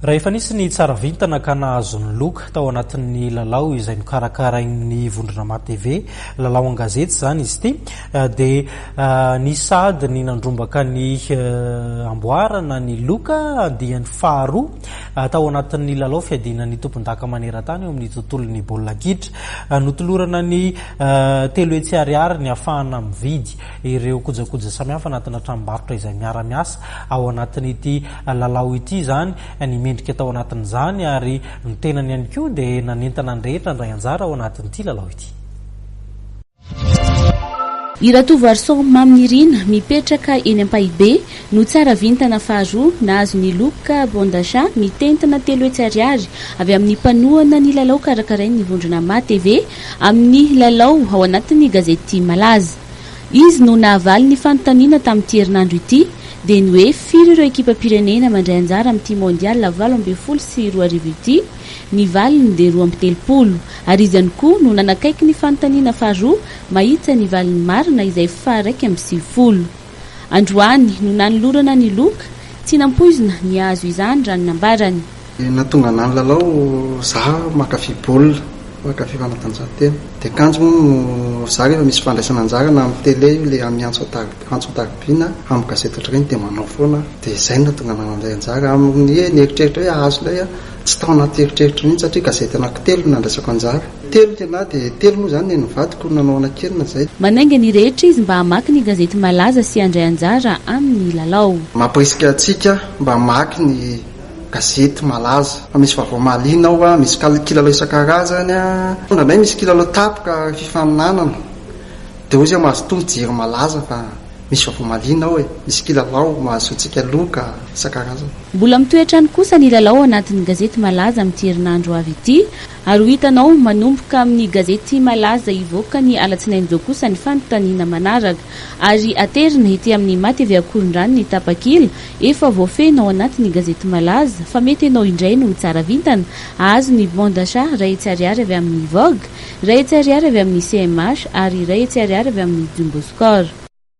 Rehefa nisy ny tsara vintana ka nahazo ny Loka tao anatin'ny lalao izay karakarain'ny vondrona Ma TV, lalao an gazety zany izy ity, dia ny sady ny nandrombaka ny amboarana ny Loka andihan'ny faharoa tao anatin'ny lalao fiadiana ny tompon-daka maneran-tany eo amin'ny tontolon'ny baolina kitra. Notolorana ny telo hetsy ariary ny ahafahana mividy ireo kojakoja samihafa anatina tranombarotra izay miara-miasa ao anatin'ity lalao ity zany ny mendrika tao anatin'izany ary ny tenany ihany koa dia nanentana ny rehetra ndray anjara ao anatin'ity lalao ity. Iratovo arson maminirina mipetraka eny Ampahibe no tsara vintana faharoa nahazo ny Loka bondasha mitentana telo hetsy ariary avy amin'ny mpanohana ny lalao karakarain'ny vondrona Ma TV amin'ny lalao ao anatin'ny gazety Ma-laza. Izy no nahavaly ny fanontaniana tamin'ity herinandro ity dia ny hoe firy ireo ekipa pirenena mandray anjara amin'ity mondial 20 sy 20 ity, ny valiny dia 20 ary izy ihany koa no nanakaiky ny fanontaniana faharoa mahita ny valiny marina izay 190. Androany no nanolorana ny Loka tsy nampoizina ny azo izany raha ny nambarany. Natonga ny lalao zaho makafy baolina, makafy fanatanjahantena. Dia kanjo moa zaho rehefa misy fandraisana anjara na amin'ny télé ilay amin'ny antso-taribina amin'ny gazety ohatr'ireny dia manao foana. Dia izay natonga nanandray anjara amin'ny ny eritreritra hoe azo ilay tsy tao anaty eritreritra mihitsy satria gazety anankitelo nandraisako anjara. Telo tena dia telo moa zany ny nivadiko nanao anankirina izay. Manainga ny rehetra izy mba hamaky ny gazety Ma-laza sy handray anjara amin'ny lalao. Mampirisika antsika mba hamaky ny gazety Ma-laza. Misy vaovao mahaliana ao, misy kilalao isan-karazany, ndraindray misy kilalao tapoka fifaninanana. Dia hoy izy mahazo tonga jiry Ma-laza fa misy vaovao mahaliana ao misy kilalao mahazo antsika Loka isan-karazany. Mbola mitoetrany kosa ny lalao anatin'ny gazety Ma-laza amin'ity herinandro avy ity, ary hitanao manomboka amin'ny gazety Ma-laza ivoaka ny alatsinainy izao kosa ny fanontaniana manaraka, ary aterina ety amin'ny Ma TV Akorondrano ny tapakila efa voafena ao anatin'ny gazety Ma-laza fa mety ianao indray no tsara vintana azo ny bondasha ray hetsy ariary avy amin'ny Vogue, ray hetsy ariary avy amin'ny CMH ary ray hetsy ariary avy amin'ny Jumbo Score.